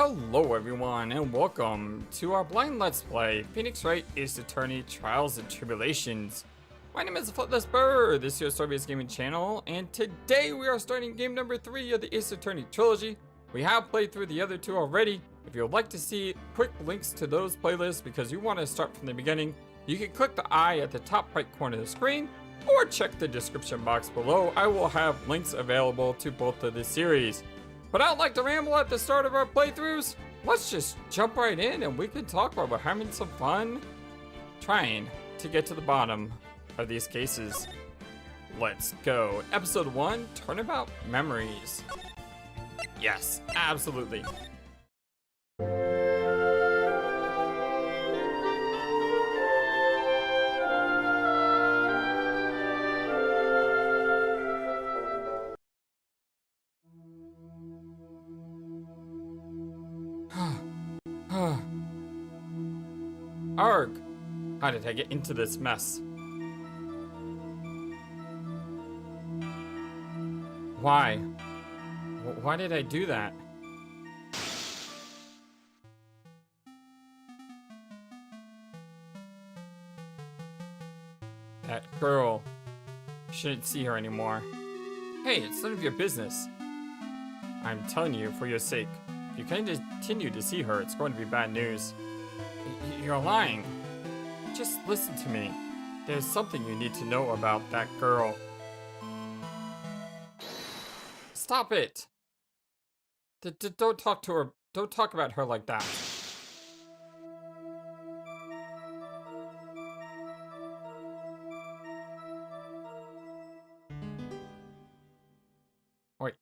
Hello everyone and welcome to our blind let's play Phoenix Wright Ace Attorney Trials and Tribulations. My name is FlightlessBird, this is your story-based gaming channel, and today we are starting game number 3 of the Ace Attorney Trilogy. We have played through the other two already. If you would like to see quick links to those playlists because you want to start from the beginning, you can click the eye at the top right corner of the screen or check the description box below. I will have links available to both of the series. But I don't like to ramble at the start of our playthroughs. Let's just jump right in and we can talk about we're having some fun trying to get to the bottom of these cases. Let's go. Episode 1, Turnabout Memories. Yes, absolutely. Arg! How did I get into this mess? Why? Why did I do that? That girl. Shouldn't see her anymore. Hey, it's none of your business. I'm telling you for your sake. If you continue to see her, it's going to be bad news. You're lying. Just listen to me. There's something you need to know about that girl. Stop it. Don't talk to her. Don't talk about her like that. Wait,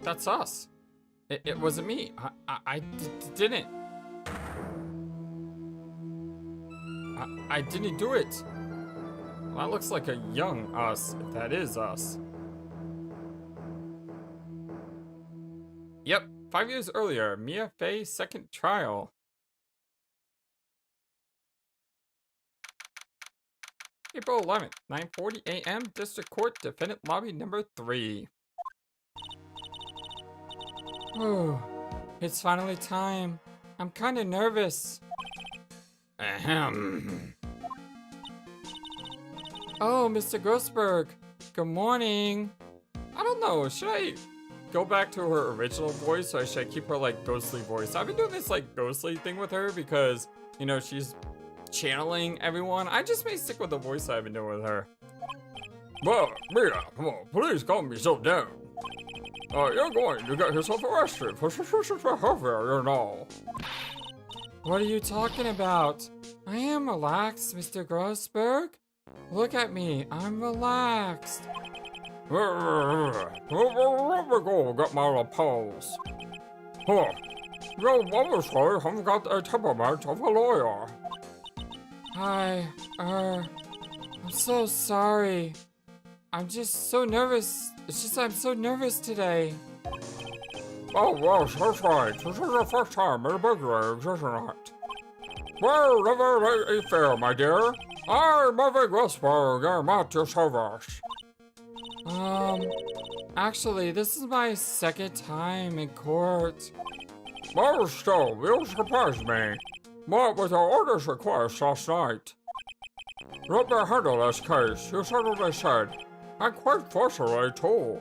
that's us. It wasn't me. I didn't. I didn't do it. Well, that looks like a young us, if that is us. Yep, 5 years earlier, Mia Fey's second trial. April 11th, 9:40 a.m., District Court, Defendant Lobby number 3. Oh, it's finally time. I'm kinda nervous. Ahem. Oh, Mr. Grossberg. Good morning. I don't know, should I go back to her original voice or should I keep her like ghostly voice? I've been doing this like ghostly thing with her because, you know, she's channeling everyone. I just may stick with the voice I've been doing with her. But, Mia, come on, please calm yourself down. You're going to get yourself arrested for suspicious behavior, you know. What are you talking about? I am relaxed, Mr. Grossberg. Look at me, I'm relaxed. Let me go get my lapels. Huh. You obviously haven't got a temperament of a lawyer. I'm so sorry. I'm just so nervous. It's just I'm so nervous today. Oh, yes, that's right. This is the first time in a big leagues, isn't it? Well, never let me fail, my dear. I'm Marvin Grossberg, I'm at your service. Actually, this is my second time in court. Well, still, you surprised me. But with your orders request last night. Let me handle this case, you certainly said. And quite forcefully, too.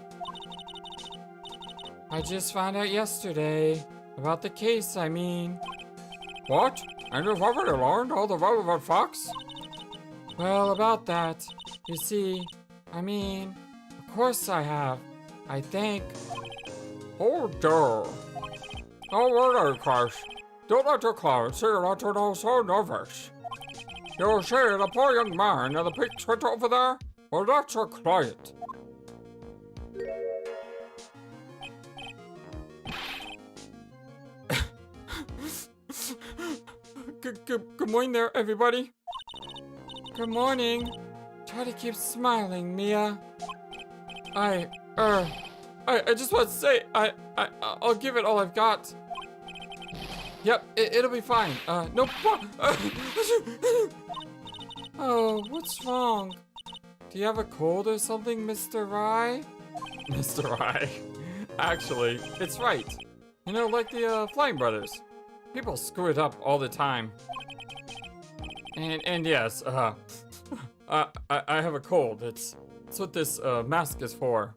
I just found out yesterday. About the case, I mean. What? And you've already learned all the relevant facts? Well, about that. You see, I mean, of course I have. I think. Oh dear. Oh, in any case, don't let your client see that you're not so nervous. You see, the poor young man in the pink sweater over there? Well, that's your client. Good morning there, everybody. Good morning. Try to keep smiling, Mia. I just want to say, I'll give it all I've got. Yep, it'll be fine. No. Oh, what's wrong? Do you have a cold or something, Mr. Rye? Mr. Wright. Actually, it's Wright. You know, like the Flying Brothers. People screw it up all the time. And yes, I have a cold. It's what this mask is for.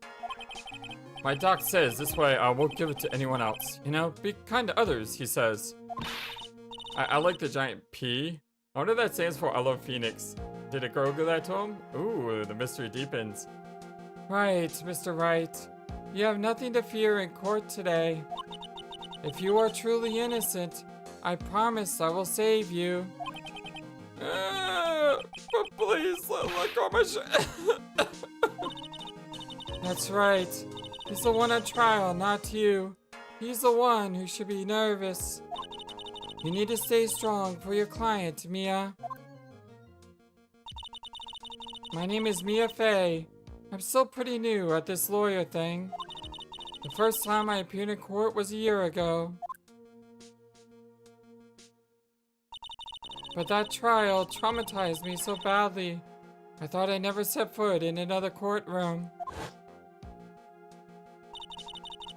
My doc says this way I won't give it to anyone else. You know, be kind to others, he says. I like the giant P. I wonder what that stands for. I love Phoenix. Did a girl give that to him? Ooh, the mystery deepens. Right, Mr. Wright. You have nothing to fear in court today. If you are truly innocent, I promise I will save you. But please, let go of my shit. That's right. He's the one on trial, not you. He's the one who should be nervous. You need to stay strong for your client, Mia. My name is Mia Fey. I'm still pretty new at this lawyer thing. The first time I appeared in court was a year ago. But that trial traumatized me so badly, I thought I'd never set foot in another courtroom.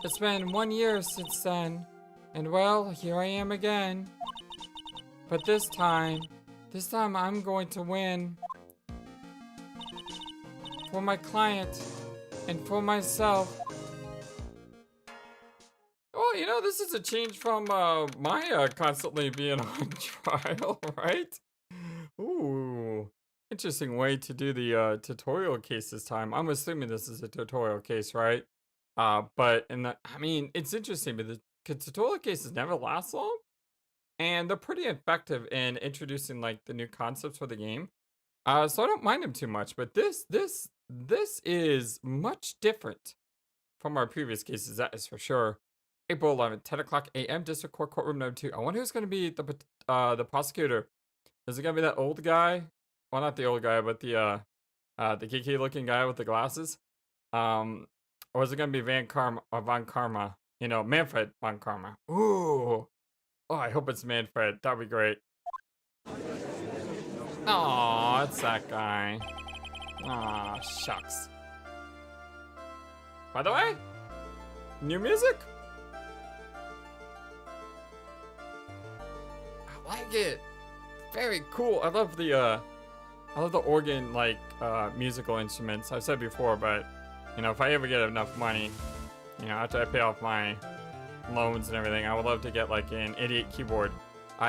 It's been 1 year since then, and well, here I am again. But this time I'm going to win. For my client, and for myself. Well, you know, this is a change from my constantly being on trial, right? Ooh, interesting way to do the tutorial case this time. I'm assuming this is a tutorial case, right? But I mean, it's interesting, but the tutorial cases never last long, and they're pretty effective in introducing like the new concepts for the game. So I don't mind them too much, but this is much different from our previous cases, that is for sure. April 11th, 10 o'clock a.m. District Court, Courtroom Number 2. I wonder who's going to be the prosecutor. Is it going to be that old guy? Well, not the old guy, but the geeky-looking guy with the glasses. Or is it going to be Von Karma? You know, Manfred Von Karma. Ooh. Oh, I hope it's Manfred. That'd be great. Aw, it's that guy. Aw, shucks. By the way, new music? I like it. Very cool. I love the organ like musical instruments. I've said before, but you know, if I ever get enough money, you know, after I pay off my loans and everything, I would love to get like an 88 keyboard.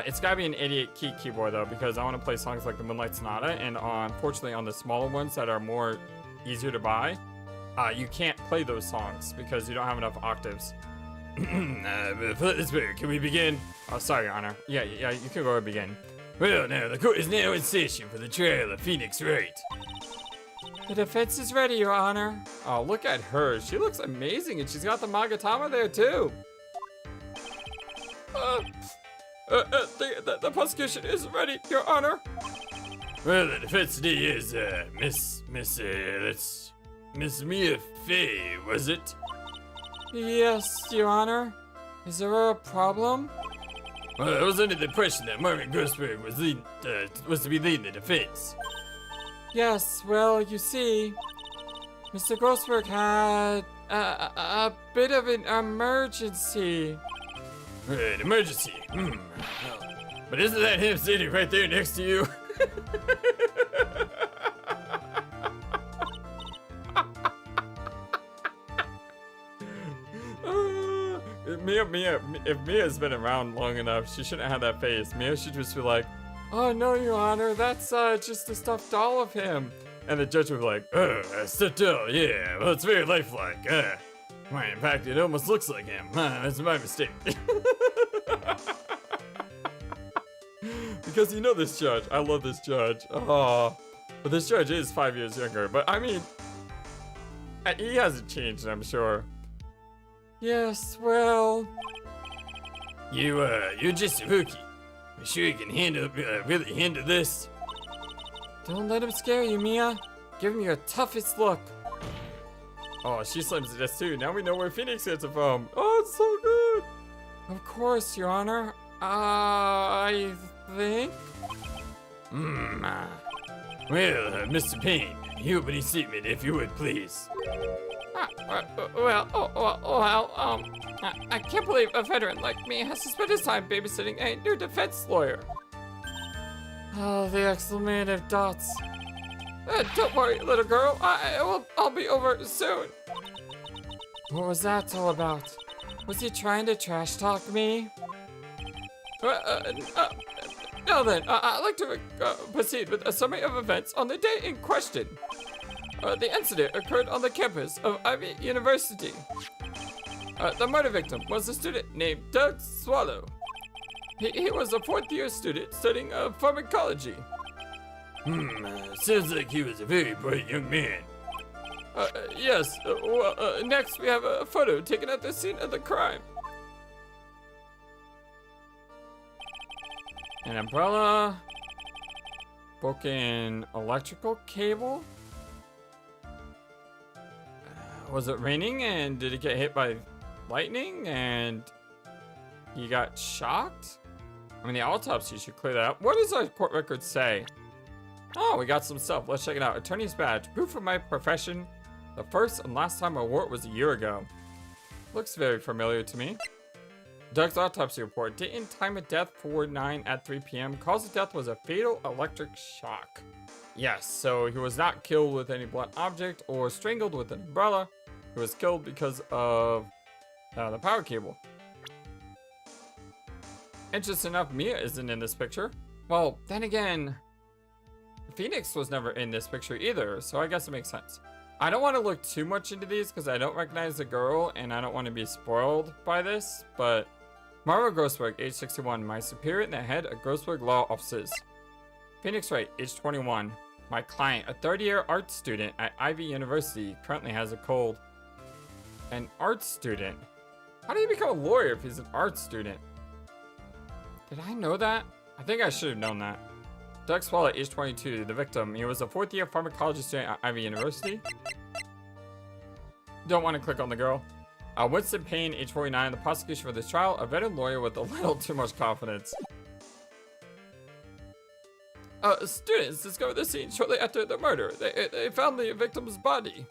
It's gotta be an 88 key keyboard though, because I want to play songs like the Moonlight Sonata, and unfortunately on the smaller ones that are more easier to buy, you can't play those songs because you don't have enough octaves. Can we begin? Oh, sorry, Your Honor. Yeah, you can go ahead and begin. Well, now, the court is now in session for the trial of Phoenix Wright. The defense is ready, Your Honor. Oh, look at her. She looks amazing, and she's got the Magatama there, too. The prosecution is ready, Your Honor. Well, the defense today is, Miss Mia Fey, was it? Yes, Your Honor. Is there a problem? Well, I was under the impression that Marvin Grossberg was to be leading the defense. Yes, well, you see, Mr. Grossberg had a bit of an emergency. An emergency? But isn't that him sitting right there next to you? If Mia's been around long enough, she shouldn't have that face. Mia should just be like, oh no, Your Honor, that's just a stuffed doll of him. And the judge would be like, oh, a stuffed doll, yeah, well, it's very lifelike. Well, in fact, it almost looks like him. That's my mistake. Because you know this judge. I love this judge. Oh, but this judge is 5 years younger. But I mean, he hasn't changed, I'm sure. Yes, well, you're just a rookie. You sure you can really handle this? Don't let him scare you, Mia. Give him your toughest look. Oh, she slams this too. Now we know where Phoenix gets it from. Oh, it's so good. Of course, Your Honor. I think. Well, Mr. Payne, you open his statement if you would, please. I can't believe a veteran like me has to spend his time babysitting a new defense lawyer. Oh, the exclamative dots. Don't worry, little girl. I'll be over soon. What was that all about? Was he trying to trash talk me? Now then, I'd like to proceed with a summary of events on the day in question. The incident occurred on the campus of Ivy University. The murder victim was a student named Doug Swallow. He was a fourth-year student studying pharmacology. Sounds like he was a very bright young man. Yes. Next we have a photo taken at the scene of the crime. An umbrella. Broken electrical cable. Was it raining and did it get hit by lightning and he got shocked? I mean, the autopsy should clear that up. What does our court record say? Oh, we got some stuff. Let's check it out. Attorney's badge. Proof of my profession. The first and last time I wore it was a year ago. Looks very familiar to me. Doug's autopsy report. Date and time of death 4/9 at 3 p.m. Cause of death was a fatal electric shock. Yes, so he was not killed with any blunt object or strangled with an umbrella. He was killed because of the power cable. Interesting enough, Mia isn't in this picture. Well, then again, Phoenix was never in this picture either, so I guess it makes sense. I don't want to look too much into these because I don't recognize the girl and I don't want to be spoiled by this, but Mara Grossberg, age 61, my superior in the head of Grossberg Law Offices. Phoenix Wright, age 21, my client, a third-year art student at Ivy University, currently has a cold. An art student? How do you become a lawyer if he's an art student? Did I know that? I think I should have known that. Doug Swallow, age 22, the victim. He was a fourth-year pharmacology student at Ivy University. Don't want to click on the girl. Winston Payne, age 49, the prosecution for this trial, a veteran lawyer with a little too much confidence. Students discovered the scene shortly after the murder. They found the victim's body.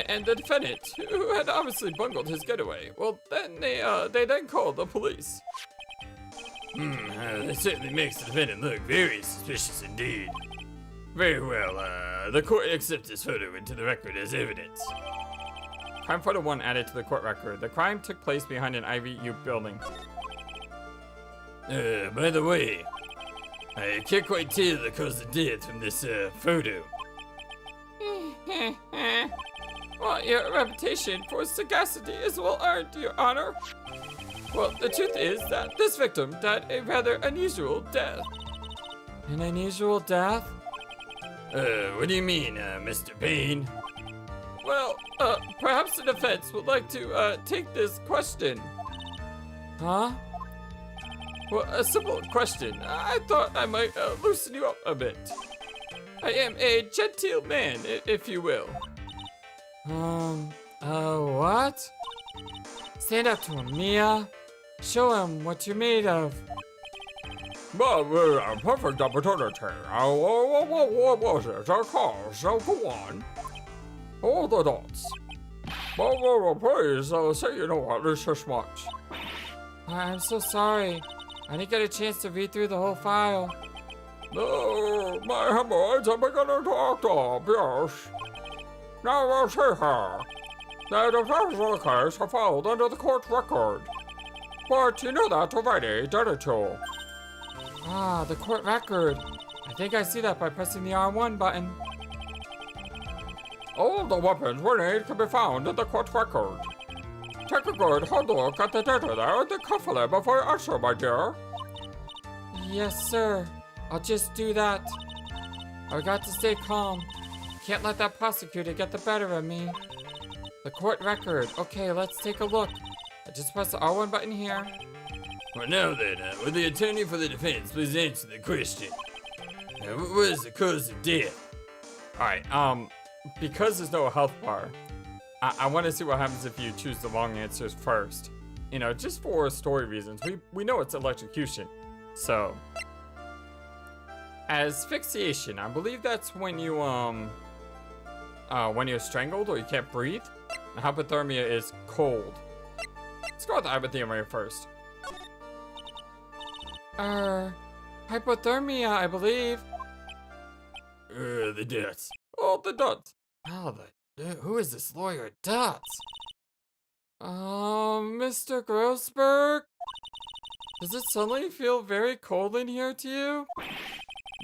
And the defendant, who had obviously bungled his getaway. Well, then they then called the police. That certainly makes the defendant look very suspicious indeed. Very well, the court accepts this photo into the record as evidence. Crime photo 1 added to the court record. The crime took place behind an Ivy U building. By the way, I can't quite tell the cause of death from this, photo. Well, your reputation for sagacity is well earned, Your Honor. Well, the truth is that this victim died a rather unusual death. An unusual death? What do you mean, Mr. Payne? Well, perhaps the defense would like to, take this question. Huh? Well, a simple question. I thought I might, loosen you up a bit. I am a genteel man, if you will. What? Stand up to him, Mia. Show him what you're made of. But we're a perfect opportunity. What was it? Our call, so go on. All the dots. Well, please, say you know at least this much. I'm so sorry. I didn't get a chance to read through the whole file. No, my hemorrhoids are beginning to act up, yes. Now we'll see here. The defense of the case are filed under the court record. But you know that already, didn't you? Ah, the court record. I think I see that by pressing the R1 button. All the weapons we need can be found in the court record. Take a good hard look at the data there and think carefully before you answer, my dear. Yes, sir. I'll just do that. I got to stay calm. Can't let that prosecutor get the better of me. The court record. Okay, let's take a look. I just press the R1 button here. Well, now then, will the attorney for the defense please answer the question? What was the cause of death? Alright, because there's no health bar, I want to see what happens if you choose the wrong answers first. You know, just for story reasons. We know it's electrocution. So, asphyxiation, I believe that's when you, when you're strangled or you can't breathe. And hypothermia is cold. Let's go with hypothermia first. Hypothermia, I believe. The deaths. Oh, the Duds. Oh, who is this lawyer Duds? Mr. Grossberg? Does it suddenly feel very cold in here to you?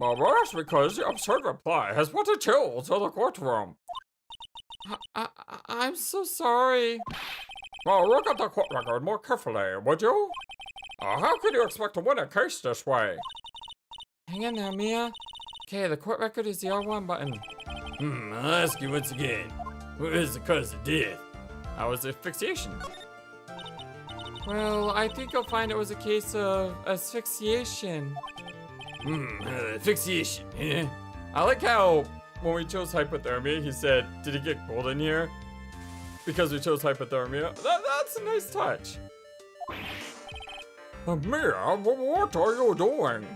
Well, that's because the absurd reply has put a chill to the courtroom. I'm so sorry. Well, look at the court record more carefully, would you? How could you expect to win a case this way? Hang in there, Mia. Okay, the court record is the R1 button. I'll ask you once again. What is the cause of death? That was asphyxiation. Well, I think you'll find it was a case of asphyxiation. Asphyxiation, yeah? I like how when we chose hypothermia, he said, did it get cold in here? Because we chose hypothermia. That's a nice touch. Mia, what are you doing?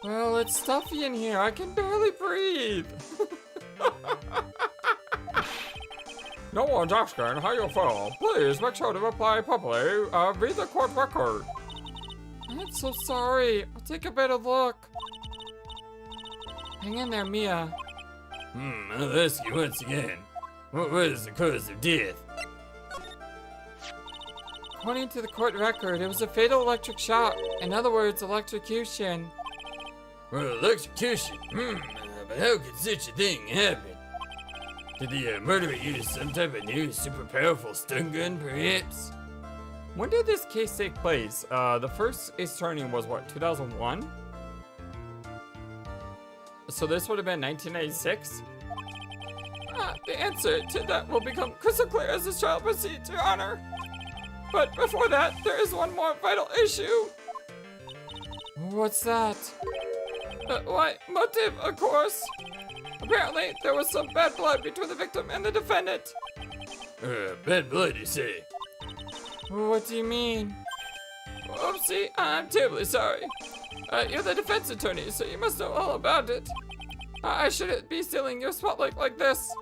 Well, it's stuffy in here. I can barely breathe. No one's asking how you feel. Please make sure to reply properly. Read the court record. I'm so sorry. I'll take a better look. Hang in there, Mia. I'll ask you once again. What was the cause of death? According to the court record, it was a fatal electric shock. In other words, electrocution. Well, electrocution. But how could such a thing happen? Did the murderer use some type of new super powerful stun gun, perhaps? When did this case take place? The first Ace Attorney was what, 2001? So this would have been 1996? The answer to that will become crystal clear as this trial proceeds, Your Honor. But before that, there is one more vital issue. What's that? Why, motive, of course. Apparently, there was some bad blood between the victim and the defendant. Bad blood, you say? What do you mean? Oopsie, I'm terribly sorry. You're the defense attorney, so you must know all about it. I shouldn't be stealing your spotlight like this.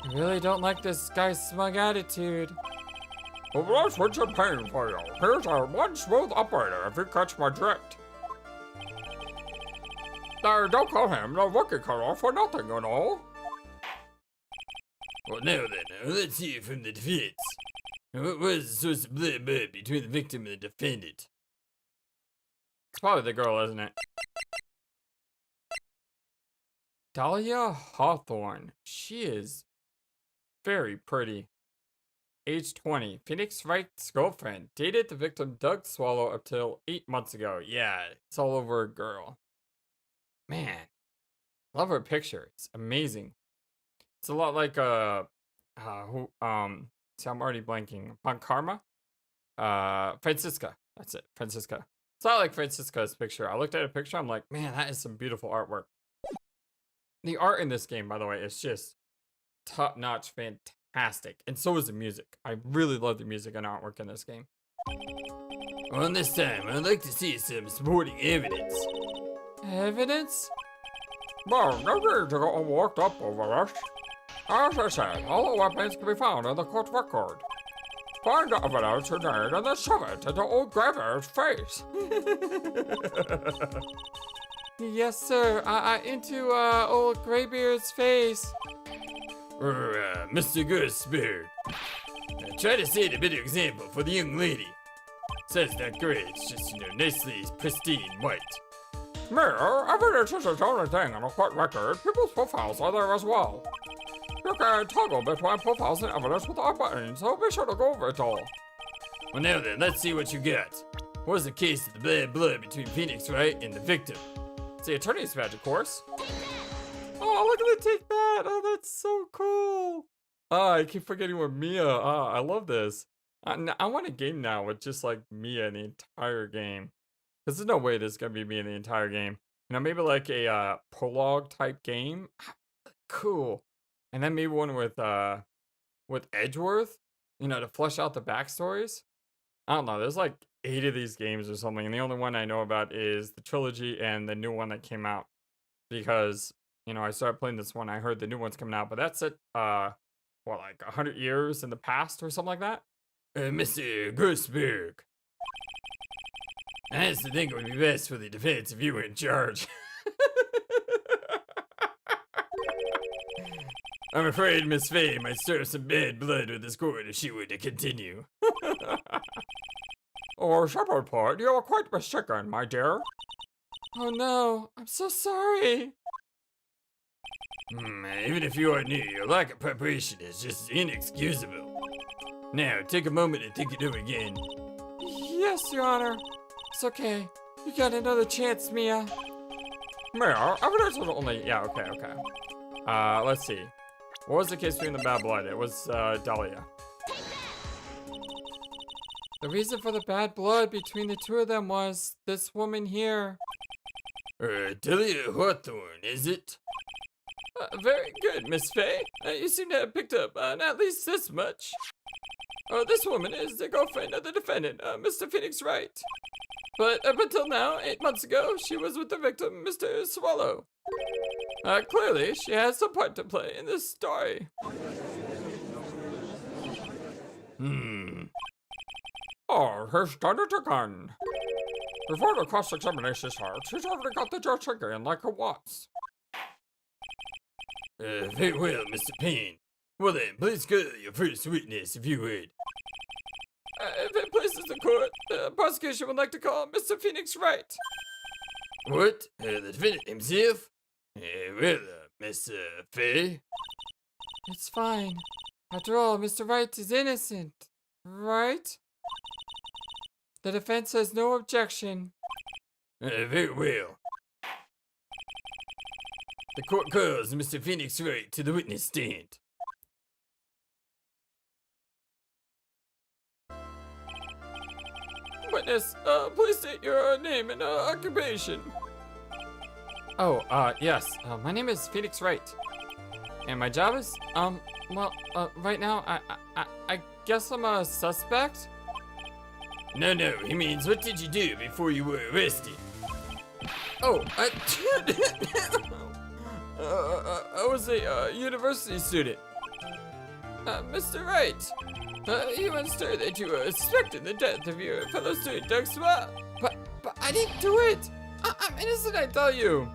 I really don't like this guy's smug attitude. Well, that's what you're paying for, you. Here's our one smooth operator, if you catch my drift. Don't call him the rookie cutter for nothing, you know. Well, now then, let's hear from the defense. What was the source of blood between the victim and the defendant? It's probably the girl, isn't it? Dahlia Hawthorne. She is very pretty. Age 20. Phoenix Wright's girlfriend. Dated the victim Doug Swallow up till 8 months ago. Yeah, it's all over a girl. Man, love her picture. It's amazing. It's a lot like see, I'm already blanking. Upon Karma? Francisca. That's it, Francisca. It's not like Francisca's picture. I looked at a picture, I'm like, man, that is some beautiful artwork. The art in this game, by the way, is just top-notch, fantastic. And so is the music. I really love the music and artwork in this game. On this time, I'd like to see some supporting evidence. Evidence? Well, no need to go worked up over this. As I said, all the weapons can be found in the court record. Find the evidence you need and then shove it into old Grave's face. Yes, sir. Into old Graybeard's face. Mr. Grossberg. Try to set a better example for the young lady. Says not great, it's just, nicely pristine white. Mayor, evidence isn't the only thing on a court record. People's profiles are there as well. You can toggle between profiles and evidence with our buttons, so be sure to go over it all. Well, now then, let's see what you got. What was the case of the bad blood between Phoenix Wright and the victim? It's the attorney's badge, of course. Oh, look at the take that! Oh, that's so cool! I keep forgetting with Mia. I love this. I want a game now with just like Mia in the entire game. Because there's no way there's gonna be Mia in the entire game. Maybe like a prologue type game. Cool. And then maybe one with Edgeworth, to flesh out the backstories. I don't know. There's like 8 of these games or something, and the only one I know about is the trilogy and the new one that came out. Because you know, I started playing this one. I heard the new one's coming out, but that's it. What, like 100 years in the past or something like that? Mr. Grossberg. I honestly think it would be best for the defense if you were in charge. I'm afraid Miss Faye might stir some bad blood with this court if she were to continue. Oh, Shepherd Port, you are quite mistaken, my dear. Oh no, I'm so sorry. Even if you are new, your lack of preparation is just inexcusable. Now, take a moment and think it over again. Yes, Your Honor. It's okay. You got another chance, Mia. Mayor, evidence was only... Yeah, okay. Let's see. What was the case between the bad blood? It was, Dahlia. The reason for the bad blood between the two of them was this woman here. Delia Hawthorne, is it? Very good, Miss Faye. You seem to have picked up on at least this much. This woman is the girlfriend of the defendant, Mr. Phoenix Wright. But up until now, 8 months ago, she was with the victim, Mr. Swallow. Clearly, she has some part to play in this story. Oh, he's done it again. Before the cross-examination starts, he's already got the judge again like he wants. Very well, Mr. Payne. Well then, please go to your first witness if you would. If it pleases the court, the prosecution would like to call Mr. Phoenix Wright. What? The defendant himself? Well, Miss Faye? It's fine. After all, Mr. Wright is innocent, right? The defense has no objection. Very well. The court calls Mr. Phoenix Wright to the witness stand. Witness, please state your name and occupation. Oh, yes. My name is Phoenix Wright. And my job is, right now, I guess I'm a suspect? No, he means what did you do before you were arrested? Oh, I was a university student. Mr. Wright, you answered that you were suspecting the death of your fellow student, Doug Swell. But I didn't do it. I'm innocent, I tell you.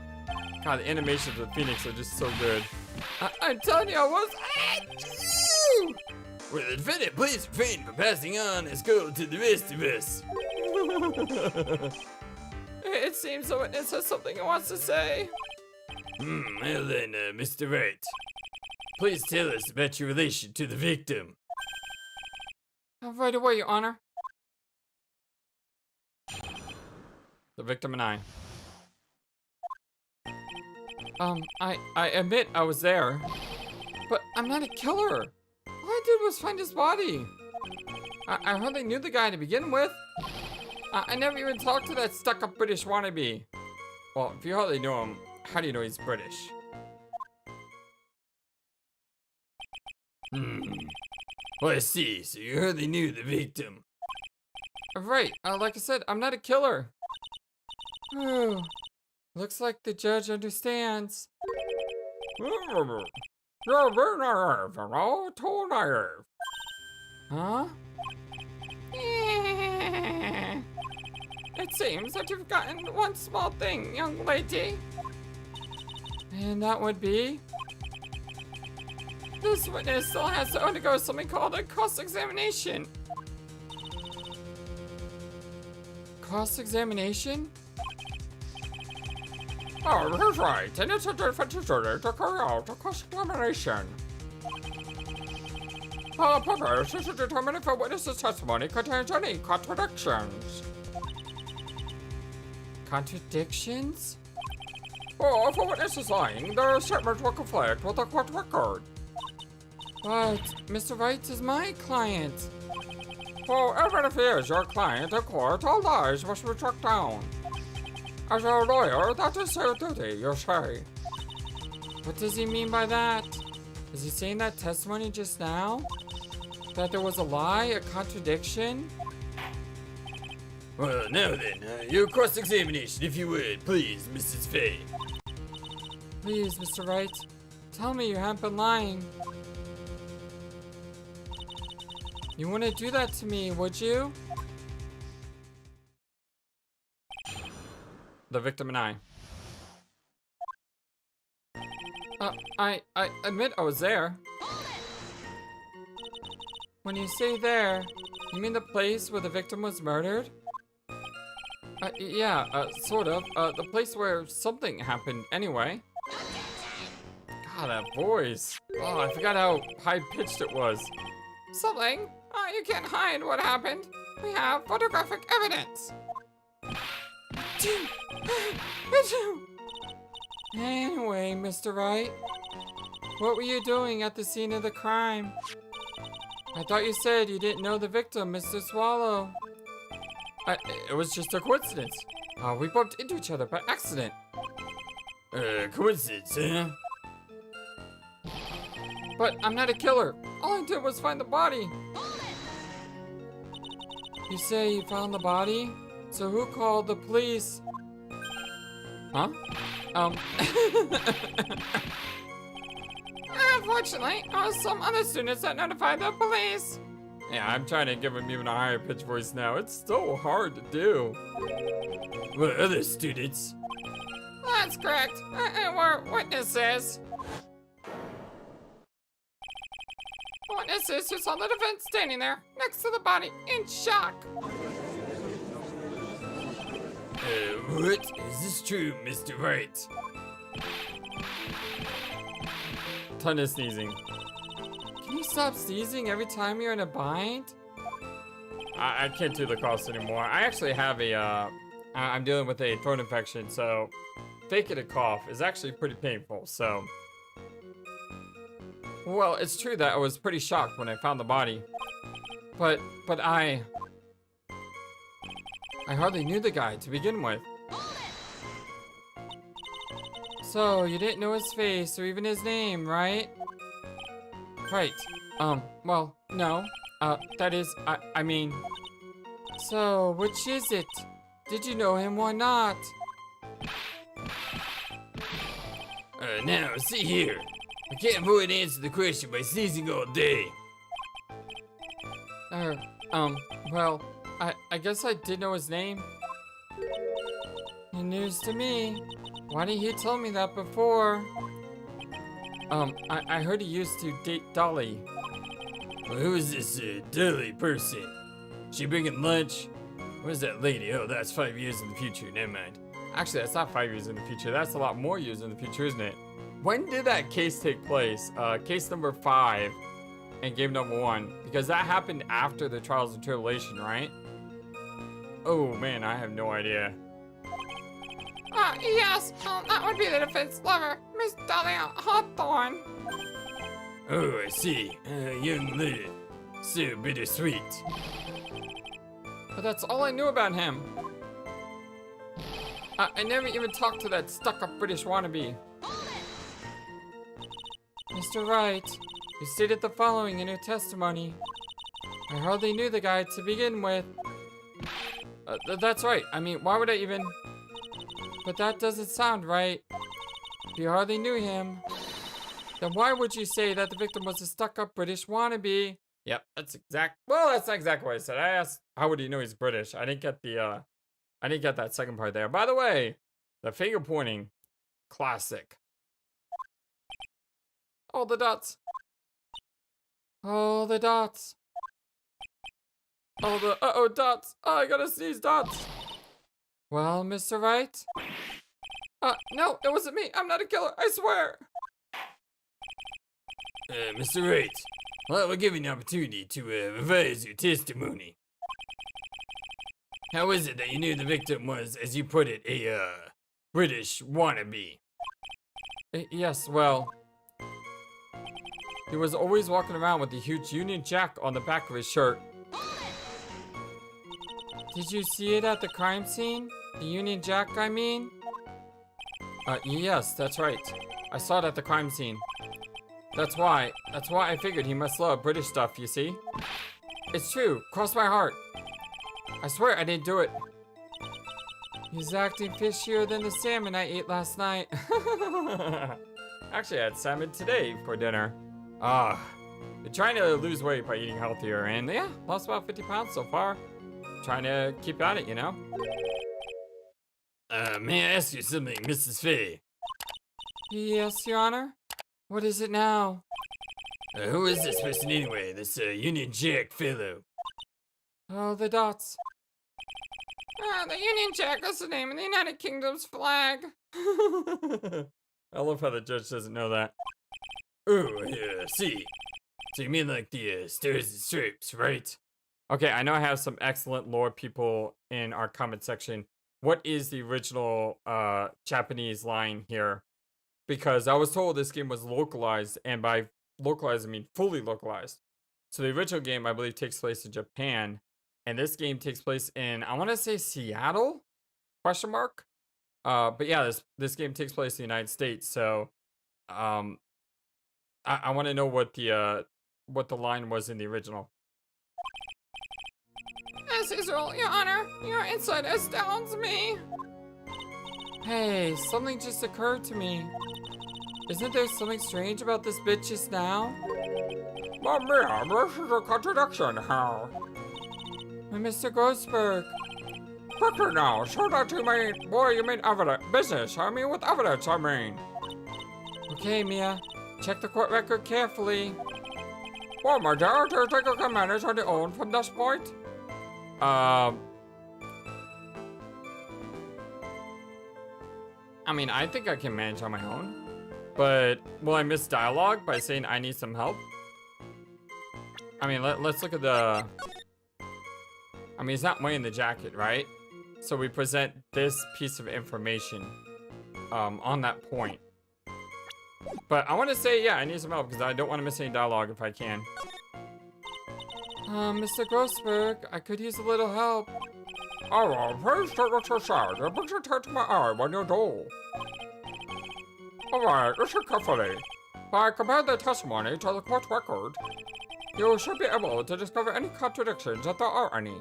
God, the animations with Phoenix are just so good. I'm telling you, I was. Will the defendant please refrain from passing on his code to the rest of us? It seems the witness has something he wants to say. Well then, Mr. Wright, please tell us about your relation to the victim. Right away, Your Honor. The victim and I. I admit I was there, but I'm not a killer. All I did was find his body. I hardly knew the guy to begin with. I never even talked to that stuck-up British wannabe. Well, if you hardly know him, how do you know he's British? Well, I see, so you hardly knew the victim. Right, like I said, I'm not a killer. Oh, looks like the judge understands. You're very naive, you know, too naive. Huh? It seems that you've gotten one small thing, young lady. And that would be? This witness still has to undergo something called a cross-examination. Cross-examination? Oh, he's right, and it's a defense duty to carry out a cross-examination. Our purpose is to determine if a witness's testimony contains any contradictions. Contradictions? Or if a witness is lying, their statement will conflict with the court record. But Mr. Wright is my client. Well, even if he is your client in court, all lies must be struck down. As a lawyer, that is your duty, you say. What does he mean by that? Is he saying that testimony just now? That there was a lie, a contradiction? Well, now then, your cross-examination, if you would, please, Mrs. Faye. Please, Mr. Wright, tell me you haven't been lying. You wouldn't do that to me, would you? The victim and I. I admit I was there. When you say there, you mean the place where the victim was murdered? Yeah, sort of. The place where something happened anyway. God, that voice. Oh, I forgot how high-pitched it was. Something? You can't hide what happened. We have photographic evidence. Anyway, Mr. Wright, what were you doing at the scene of the crime? I thought you said you didn't know the victim, Mr. Swallow. It was just a coincidence. We bumped into each other by accident. Coincidence, huh? But I'm not a killer. All I did was find the body. You say you found the body? So who called the police? Huh? Unfortunately, some other students that notified the police. Yeah, I'm trying to give him even a higher pitch voice now. It's so hard to do. What other students? That's correct. We're witnesses. Witnesses who saw the defense standing there next to the body in shock. What? Is this true, Mr. Wright? Ton of sneezing. Can you stop sneezing every time you're in a bind? I can't do the coughs anymore. I actually have I'm dealing with a throat infection, so faking a cough is actually pretty painful, so. Well, it's true that I was pretty shocked when I found the body. But I hardly knew the guy to begin with. So, you didn't know his face or even his name, right? Right. Well, no. That is, I mean... So, which is it? Did you know him or not? Now, see here. I can't avoid answering the question by sneezing all day. Well, I guess I did know his name. New news to me. Why didn't you tell me that before? I heard he used to date Dolly. Well, who is this Dolly person? She bringing lunch? Where's that lady? Oh, that's 5 years in the future. Never mind. Actually, that's not 5 years in the future. That's a lot more years in the future, isn't it? When did that case take place? Case number 5 and game number 1. Because that happened after the Trials and Tribulation, right? Oh man, I have no idea. Yes, that would be the defense lover, Miss Dahlia Hawthorne. Oh, I see. Young lady. So bittersweet. But that's all I knew about him. I never even talked to that stuck-up British wannabe. Mr. Wright, you stated the following in your testimony. I hardly knew the guy to begin with. That's right. I mean, why would I even... But that doesn't sound right. If you hardly knew him, then why would you say that the victim was a stuck-up British wannabe? Yep, that's not exactly what I said. I asked, how would you know he's British? I didn't get that second part there. By the way, the finger pointing, classic. All the dots. All the dots. All the, uh-oh, dots. Oh, I gotta sneeze dots. Well, Mr. Wright? No, it wasn't me. I'm not a killer, I swear. Mr. Wright, well, we'll give you an opportunity to revise your testimony. How is it that you knew the victim was, as you put it, a British wannabe? Yes, well, he was always walking around with a huge Union Jack on the back of his shirt. Did you see it at the crime scene? The Union Jack, I mean? Yes, that's right. I saw it at the crime scene. That's why I figured he must love British stuff, you see? It's true, cross my heart. I swear I didn't do it. He's acting fishier than the salmon I ate last night. Actually, I had salmon today for dinner. Been trying to lose weight by eating healthier, and yeah, lost about 50 pounds so far. Trying to keep at it, you know? May I ask you something, Mrs. Fay? Yes, Your Honor. What is it now? Who is this person anyway? This Union Jack fellow? Oh, the dots. The Union Jack is the name of the United Kingdom's flag. I love how the judge doesn't know that. Oh, yeah, see. So you mean like the Stars and Stripes, right? Okay, I know I have some excellent lore people in our comment section. What is the original Japanese line here? Because I was told this game was localized, and by localized I mean fully localized. So the original game, I believe, takes place in Japan, and this game takes place in, I want to say Seattle? Question mark? But yeah, this game takes place in the United States, so I want to know what the line was in the original. As usual, Your Honor, your insight astounds me. Hey, something just occurred to me. Isn't there something strange about this bitch just now? But ma'am, this is a contradiction, how? Mr. Grossberg. Quickly now, show that you mean, boy, you mean evidence, business, I mean with evidence, I mean. Okay, Mia, check the court record carefully. Well, my dear, do you think you can manage on your own from this point? I mean, I think I can manage on my own. But will I miss dialogue by saying I need some help? I mean, let's look at the... I mean, he's not wearing the jacket, right? So we present this piece of information on that point. But I want to say, yeah, I need some help because I don't want to miss any dialogue if I can. Mr. Grossberg, I could use a little help. Oh, well, please take what you said. It brings a tear to my eye when you do. Alright, listen carefully. By comparing the testimony to the court record, you should be able to discover any contradictions if there are any.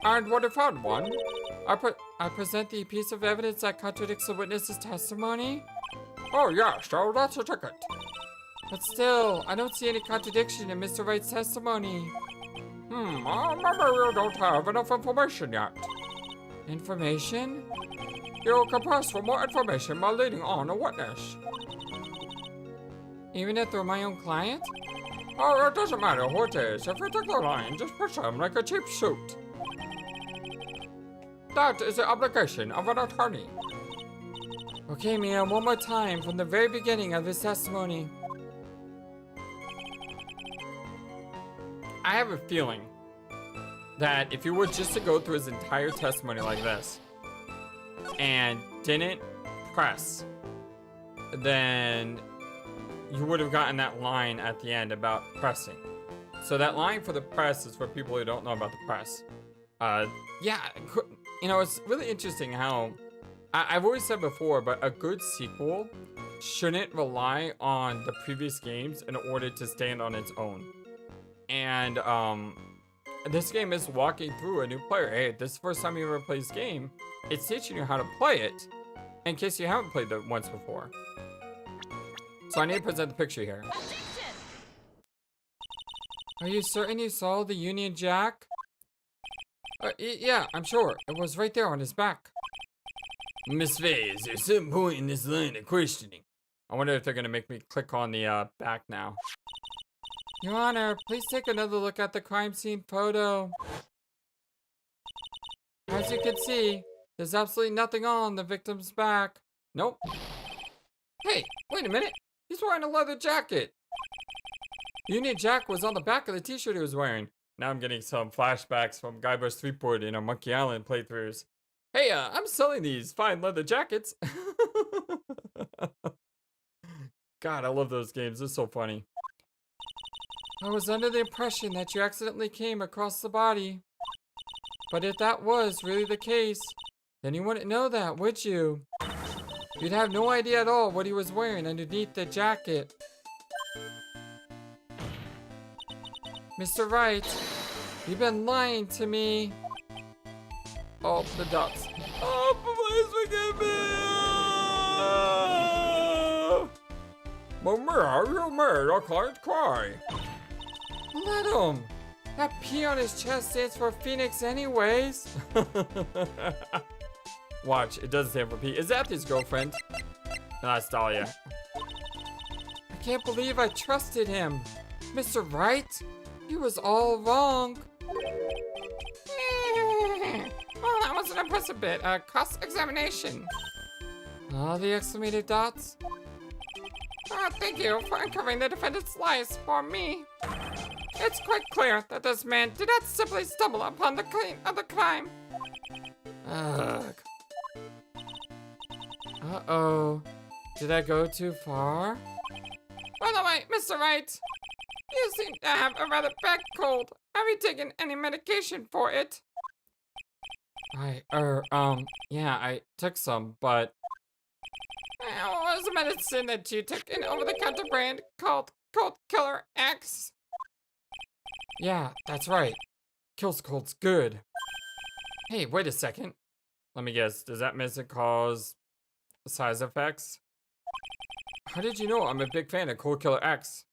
And when you found one, I present the piece of evidence that contradicts the witness's testimony? Oh yes, so that's a ticket. But still, I don't see any contradiction in Mr. Wright's testimony. Maybe you don't have enough information yet. Information? You can press for more information by leading on a witness. Even if they're my own client? Oh, it doesn't matter who it is. If you take the line, just push them like a cheap suit. That is the obligation of an attorney. Okay, Mia, one more time from the very beginning of his testimony. I have a feeling that if you were just to go through his entire testimony like this and didn't press, then you would have gotten that line at the end about pressing. So that line for the press is for people who don't know about the press. Yeah, you know, it's really interesting how I've always said before, but a good sequel shouldn't rely on the previous games in order to stand on its own. And this game is walking through a new player. Hey, this is the first time you ever play this game. It's teaching you how to play it in case you haven't played it once before. So I need to present the picture here. Are you certain you saw the Union Jack? Yeah, I'm sure. It was right there on his back. Miss Fay, is there some point in this line of questioning? I wonder if they're going to make me click on the back now. Your Honor, please take another look at the crime scene photo. As you can see, there's absolutely nothing on the victim's back. Nope. Hey, wait a minute. He's wearing a leather jacket. Union Jack was on the back of the t-shirt he was wearing. Now I'm getting some flashbacks from Guybrush Threepwood in our Monkey Island playthroughs. Hey, I'm selling these fine leather jackets. God, I love those games. They're so funny. I was under the impression that you accidentally came across the body. But if that was really the case, then you wouldn't know that, would you? You'd have no idea at all what he was wearing underneath the jacket. Mr. Wright, you've been lying to me. all the dots. Oh, please forgive me! But me, you made our client cry. Let him. That P on his chest stands for Phoenix anyways. Watch, it doesn't stand for P. Is that his girlfriend? No, that's Dahlia. I can't believe I trusted him. Mr. Wright, he was all wrong. Well, that was an impressive bit. Cross-examination. All the exclamated dots. Thank you for uncovering the defendant's lies for me. It's quite clear that this man did not simply stumble upon the scene of the crime. Ugh. Uh-oh. Did I go too far? By the way, Mr. Wright, you seem to have a rather bad cold. Have you taken any medication for it? Yeah, I took some, but... What was the medicine that you took in over-the-counter brand called Cold Killer X? Yeah, that's right. Kills colds good. Hey, wait a second. Let me guess, does that medicine cause side effects? How did you know I'm a big fan of Cold Killer X?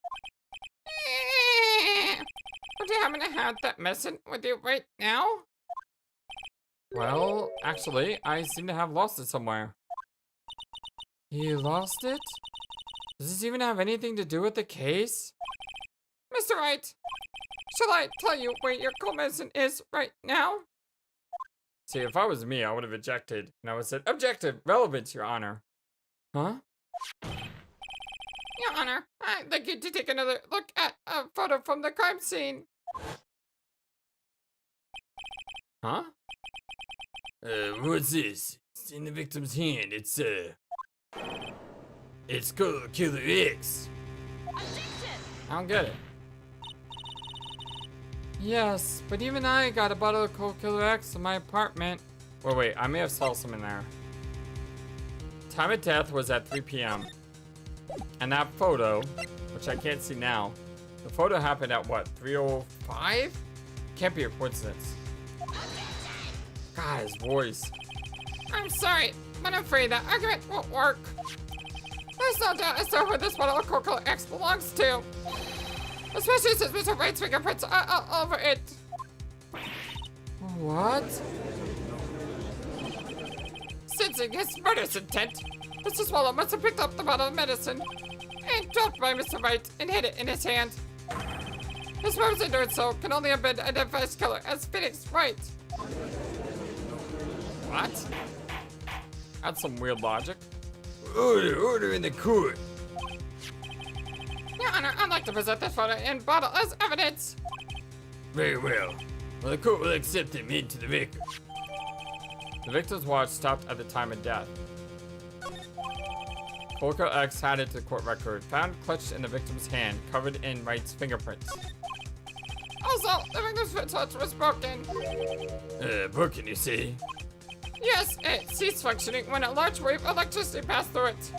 Would you happen to have that medicine with you right now? Well, actually, I seem to have lost it somewhere. You lost it? Does this even have anything to do with the case? Mr. Wright, shall I tell you where your cold medicine is right now? See, if I was me, I would have objected. And I would have said, objective, relevance, Your Honor. Huh? Your Honor, I'd like you to take another look at a photo from the crime scene. Huh? What's this? It's in the victim's hand. It's Cold Killer X. I don't get it. Yes, but even I got a bottle of Cold Killer X in my apartment. Wait, I may have saw some in there. Time of death was at 3 p.m. And that photo, which I can't see now, the photo happened at what, 3:05? Can't be a coincidence. God, his voice. I'm sorry, but I'm afraid that argument won't work. There's no doubt as to who this bottle of Cold Killer X belongs to. Especially since Mr. Wright's fingerprints are all over it. What? Sensing his murderous intent, Mr. Swallow must have picked up the bottle of medicine and dropped by Mr. Wright and hid it in his hand. His purpose in doing so can only have been to identify his killer as Phoenix Wright. What? That's some weird logic. Order in the court. Your Honor, I'd like to present this photo and bottle as evidence. Very well. Well, the court will accept him into the record. The victim's watch stopped at the time of death. Cold Killer X added to the court record, found clutched in the victim's hand, covered in Wright's fingerprints. Also, the victim's foot was broken. Broken, you see? Yes, it ceased functioning when a large wave of electricity passed through it.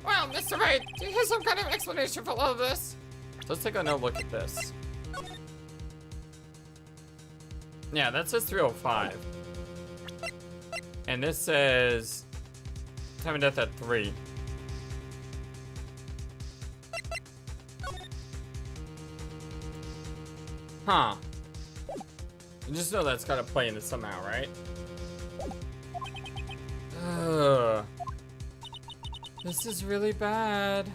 Well, Mr. Wright, do you have some kind of explanation for all of this? Let's take another look at this. Yeah, that says 3:05. And this says time of death at 3. Huh. You just know that's gotta play into somehow, right? Ugh. This is really bad.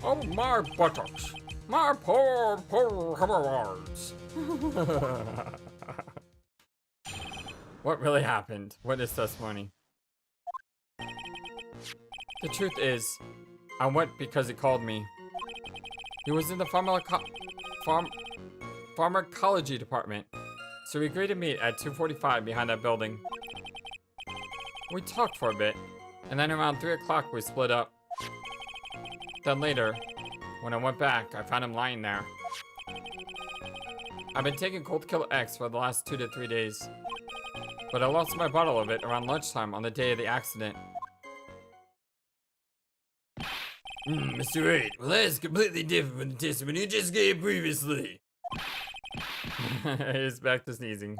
Oh, my buttocks. My poor hemorrhoids. What really happened? What is testimony? The truth is, I went because he called me. He was in the pharmacology department, so we agreed to meet at 2:45 behind that building. We talked for a bit, and then around 3 o'clock we split up. Then later, when I went back, I found him lying there. I've been taking Cold Killer X for the last 2 to 3 days, but I lost my bottle of it around lunchtime on the day of the accident. Mr. Wright, well that's completely different from the testimony you just gave previously. He's back to sneezing.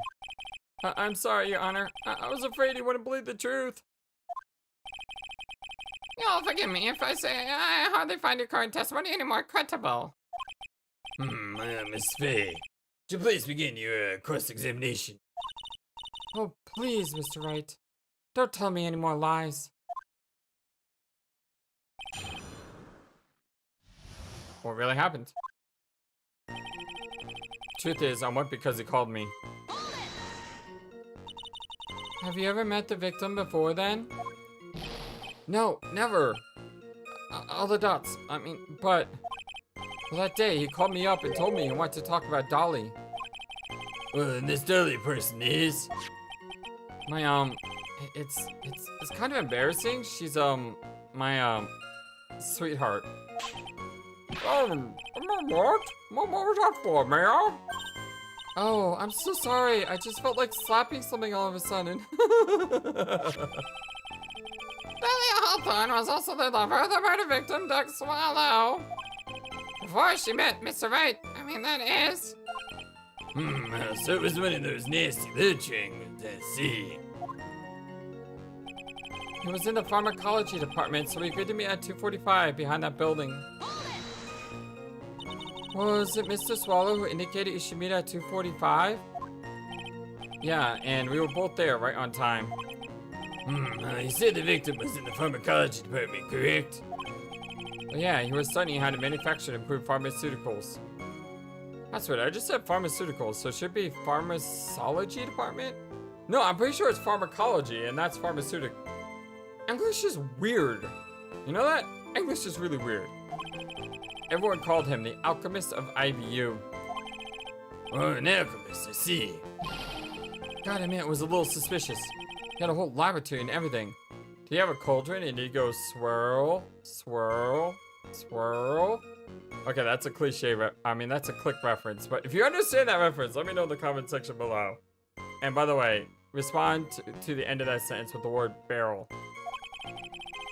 I'm sorry, Your Honor. I was afraid he wouldn't believe the truth. You'll forgive me if I say I hardly find your current testimony any more credible. Miss Faye, would you please begin your cross-examination? Oh, please, Mr. Wright. Don't tell me any more lies. What really happened? Truth is, I went because he called me. Have you ever met the victim before then? No, never. All the dots. I mean, but... Well, that day, he called me up and told me he wanted to talk about Dolly. Well, and this Dolly person is... My, it's kind of embarrassing. She's, my, sweetheart. What? What was that for, Mayor? Oh, I'm so sorry. I just felt like slapping something all of a sudden. Delia Hawthorne was also the lover of the murder victim, Doug Swallow. Before she met Mr. Wright, I mean, that is. So it was one of those nasty little triangles, I see. He was in the pharmacology department, so we agreed to meet at 2:45 behind that building. Was it Mr. Swallow who indicated you should meet at 2:45? Yeah, and we were both there right on time. You said the victim was in the pharmacology department, correct? Well, yeah, he was studying how to manufacture and improve pharmaceuticals. That's right, I just said pharmaceuticals, so it should be pharmacology department? No, I'm pretty sure it's pharmacology, and that's pharmaceutical. English is weird. You know that? English is really weird. Everyone called him the alchemist of IBU. Oh, an alchemist, I see. God, I mean, it was a little suspicious. He had a whole laboratory and everything. Did he have a cauldron and he'd go swirl, swirl, swirl? Okay, that's a cliche, that's a click reference. But if you understand that reference, let me know in the comment section below. And by the way, respond to the end of that sentence with the word barrel.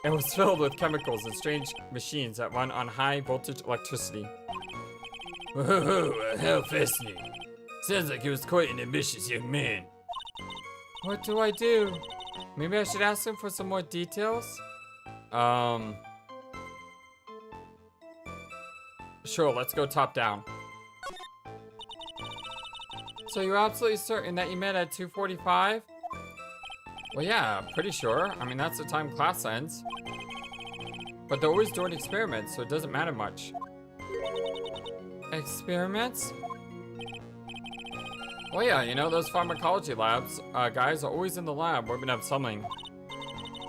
It was filled with chemicals and strange machines that run on high voltage electricity. Whoa, how fascinating. Sounds like he was quite an ambitious young man. What do I do? Maybe I should ask him for some more details? Sure, let's go top down. So you're absolutely certain that you met at 2:45? Well, yeah, pretty sure. I mean, that's the time class ends. But they're always doing experiments, so it doesn't matter much. Experiments? Well, yeah, you know, those pharmacology labs, guys are always in the lab warming up something.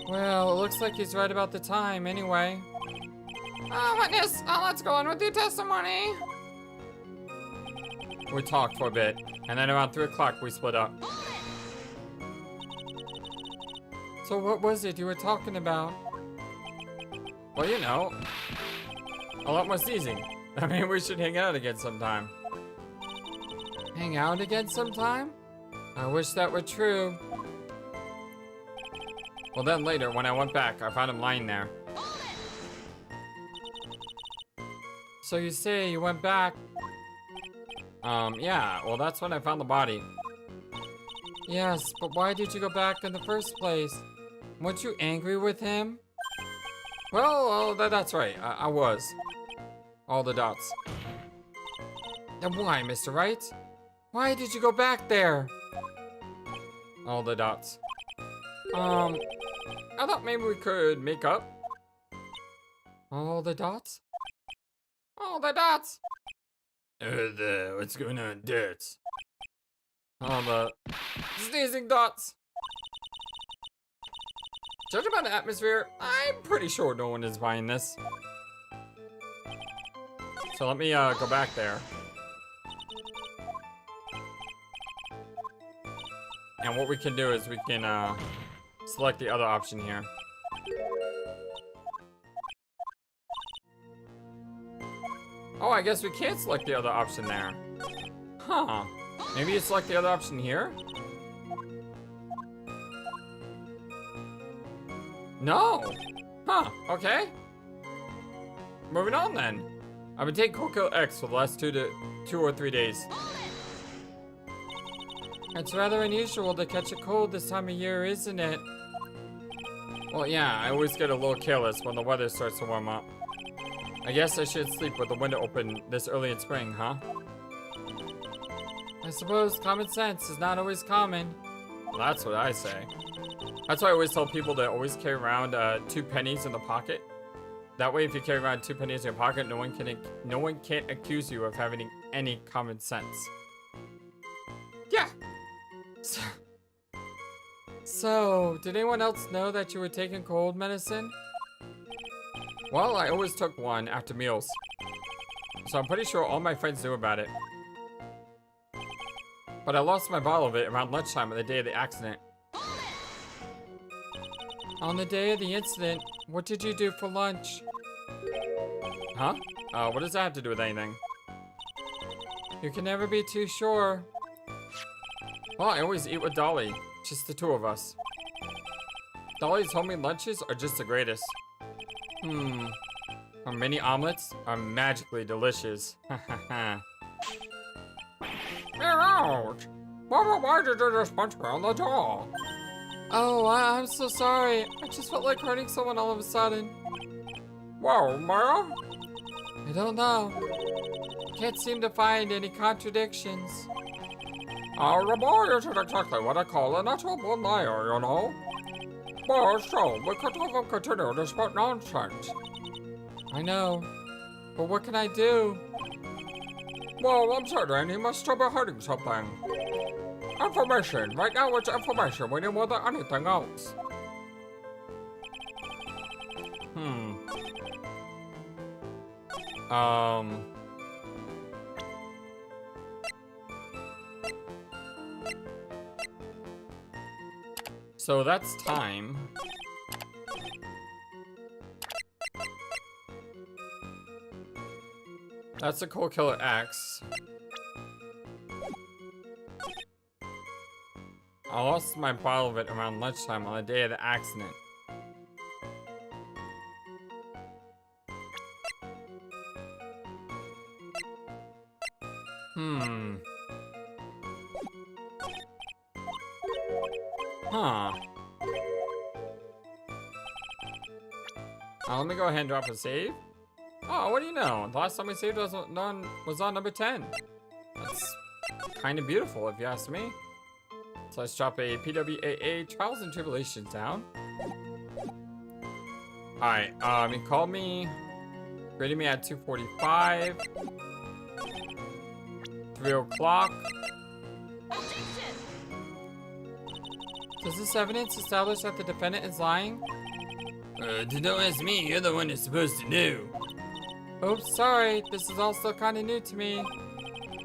Well, it looks like he's right about the time anyway. Witness, let's go on with your testimony. We talked for a bit, and then around 3 o'clock we split up. So what was it you were talking about? Well, you know, a lot more sneezing. I mean, we should hang out again sometime. Hang out again sometime? I wish that were true. Well, then later, when I went back, I found him lying there. So you say you went back? Yeah, well, that's when I found the body. Yes, but why did you go back in the first place? Weren't you angry with him? Well, that's right, I was. All the dots. Then why, Mr. Wright? Why did you go back there? All the dots. I thought maybe we could make up. All the dots? All the dots. What's going on, dots? All the sneezing dots. Judging by the atmosphere, I'm pretty sure no one is buying this. So let me go back there. And what we can do is we can select the other option here. Oh, I guess we can't select the other option there. Huh. Maybe you select the other option here? No! Huh, okay. Moving on then. I've been taking Coco X for the last 2 or 3 days. It's rather unusual to catch a cold this time of year, isn't it? Well, yeah, I always get a little careless when the weather starts to warm up. I guess I should sleep with the window open this early in spring, huh? I suppose common sense is not always common. Well, that's what I say. That's why I always tell people to always carry around 2 pennies in the pocket. That way, if you carry around 2 pennies in your pocket, no one can accuse you of having any common sense. Yeah. So, did anyone else know that you were taking cold medicine? Well, I always took one after meals. So I'm pretty sure all my friends knew about it. But I lost my bottle of it around lunchtime on the day of the accident. On the day of the incident, what did you do for lunch? Huh? What does that have to do with anything? You can never be too sure. Well, I always eat with Dolly. Just the 2 of us. Dolly's homemade lunches are just the greatest. Her mini omelets are magically delicious. Hahaha. Ouch! Why did you just punch me on the jaw? Oh, I'm so sorry. I just felt like hurting someone all of a sudden. Whoa, Maya? I don't know. Can't seem to find any contradictions. Our boy isn't exactly what I call a natural born liar, you know. But still, we could have him continue to spout nonsense. I know. But what can I do? Well, I'm certain he must still be hiding something. Information. Right now it's information we need more than anything else. So that's time. That's a Cold Killer X. I lost my bottle of it around lunchtime on the day of the accident. Huh. Let me go ahead and drop a save. Oh, what do you know? The last time we saved was on number 10. That's kind of beautiful, if you ask me. So let's drop a PWAA Trials and Tribulations down. Alright, he called me, rated me at 245. 3 o'clock. Does this evidence establish that the defendant is lying? Don't ask me, you're the one who's supposed to know. Oops, sorry. This is all still kind of new to me.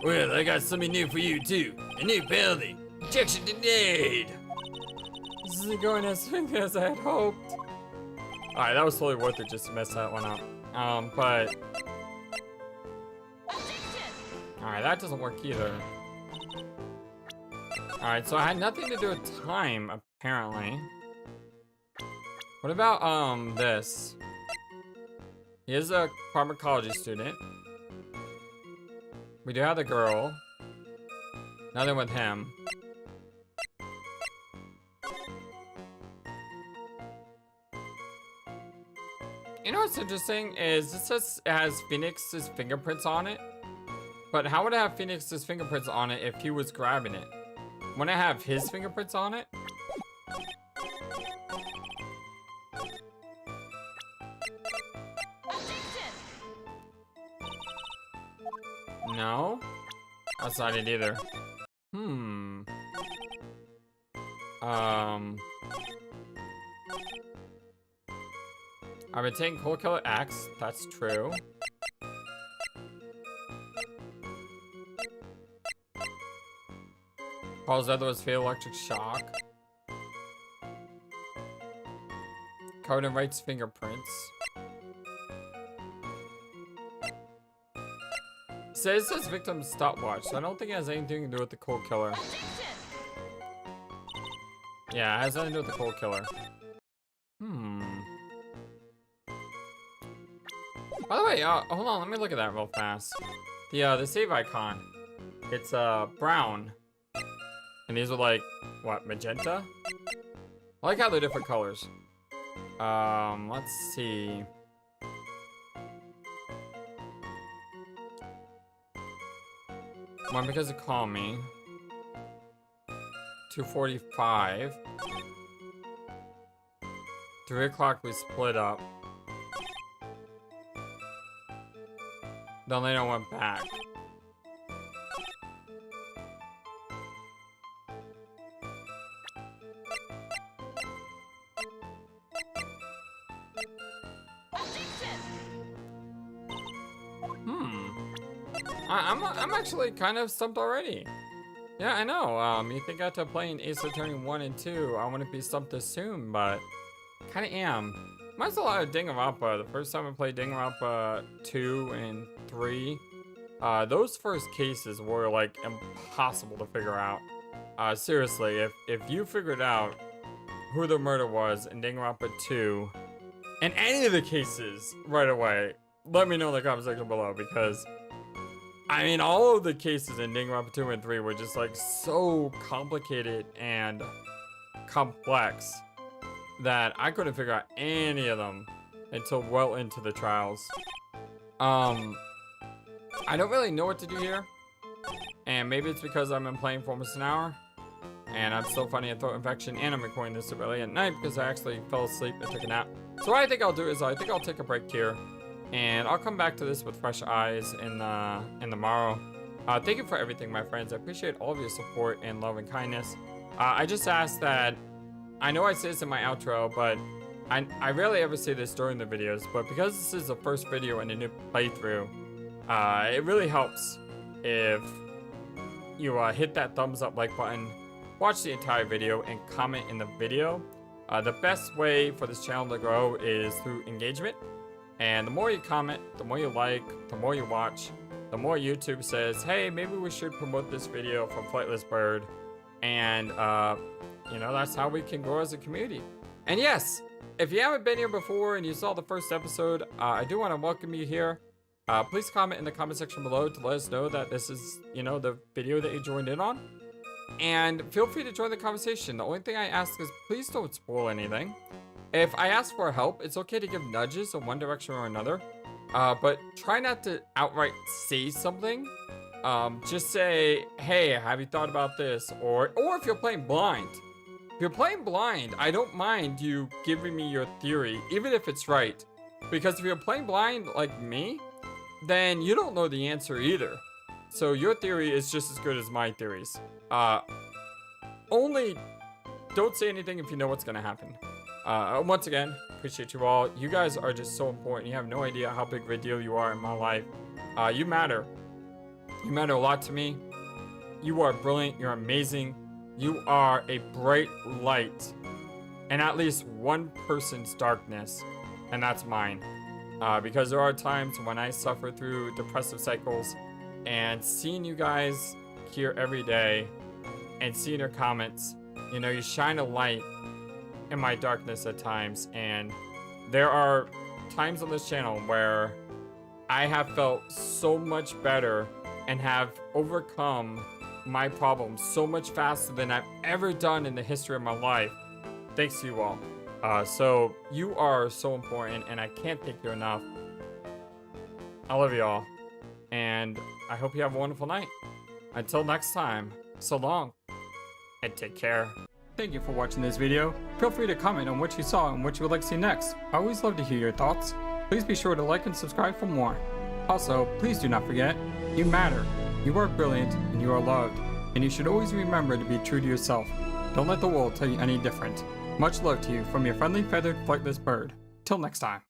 Well, I got something new for you too. A new penalty. Objection denied. This isn't going as smoothly as I had hoped. Alright, that was totally worth it just to mess that one up. But... Alright, that doesn't work either. Alright, so I had nothing to do with time, apparently. What about, this? He is a pharmacology student. We do have the girl. Nothing with him. You know what's interesting is it says it has Phoenix's fingerprints on it. But how would it have Phoenix's fingerprints on it if he was grabbing it? Wouldn't it have his fingerprints on it? No? That's not it either. I've been taking Cold Killer X, that's true. Paul's other was fatal electric shock. Covered in Wright's fingerprints. It says victim's stopwatch, so I don't think it has anything to do with the Cold Killer. Yeah, it has nothing to do with the Cold Killer. By the way, hold on, let me look at that real fast. The save icon. It's brown. And these are like, what, magenta? I like how they're different colors. Let's see. One because of Call Me. 2:45. 3 o'clock we split up. Then later went back. I'm actually kind of stumped already. Yeah, I know. You think after playing Ace Attorney 1 and 2, I wouldn't be stumped this soon, but kind of am. Mine's a lot of Danganronpa. The first time I played Danganronpa 2 and 3, those first cases were like impossible to figure out. Seriously, if you figured out who the murder was in Danganronpa 2 and any of the cases right away, let me know in the comment section below, because I mean, all of the cases in Danganronpa 2 and 3 were just like so complicated and complex that I couldn't figure out any of them until well into the trials. I don't really know what to do here, and maybe it's because I've been playing for almost an hour and I'm still fighting a throat infection, and I'm recording this super early at night because I actually fell asleep and took a nap. So what I think I'll do is I think I'll take a break here, and I'll come back to this with fresh eyes in the morrow. Thank you for everything, my friends. I appreciate all of your support and love and kindness. I just ask that, I know I say this in my outro, but I rarely ever say this during the videos, but because this is the first video in a new playthrough, it really helps if you hit that thumbs up like button, watch the entire video, and comment in the video. The best way for this channel to grow is through engagement. And the more you comment, the more you like, the more you watch, the more YouTube says, hey, maybe we should promote this video from FlightlessBird. And, you know, that's how we can grow as a community. And yes, if you haven't been here before and you saw the first episode, I do want to welcome you here. Please comment in the comment section below to let us know that this is, you know, the video that you joined in on. And feel free to join the conversation. The only thing I ask is please don't spoil anything. If I ask for help, it's okay to give nudges in one direction or another, but try not to outright say something. Just say, hey, have you thought about this? Or if you're playing blind. If you're playing blind, I don't mind you giving me your theory, even if it's right. Because if you're playing blind like me, then you don't know the answer either. So your theory is just as good as my theories. Only don't say anything if you know what's gonna happen. Once again, appreciate you all. You guys are just so important. You have no idea how big of a deal you are in my life. You matter. You matter a lot to me. You are brilliant. You're amazing. You are a bright light in at least one person's darkness, and that's mine. Because there are times when I suffer through depressive cycles, and seeing you guys here every day and seeing your comments, you know, you shine a light in my darkness at times. And there are times on this channel where I have felt so much better and have overcome my problems so much faster than I've ever done in the history of my life, thanks to you all. So you are so important, and I can't thank you enough. I love you all, and I hope you have a wonderful night. Until next time, so long, and take care. Thank you for watching this video. Feel free to comment on what you saw and what you would like to see next. I always love to hear your thoughts. Please be sure to like and subscribe for more. Also, please do not forget, you matter. You are brilliant and you are loved. And you should always remember to be true to yourself. Don't let the world tell you any different. Much love to you from your friendly feathered flightless bird. Till next time.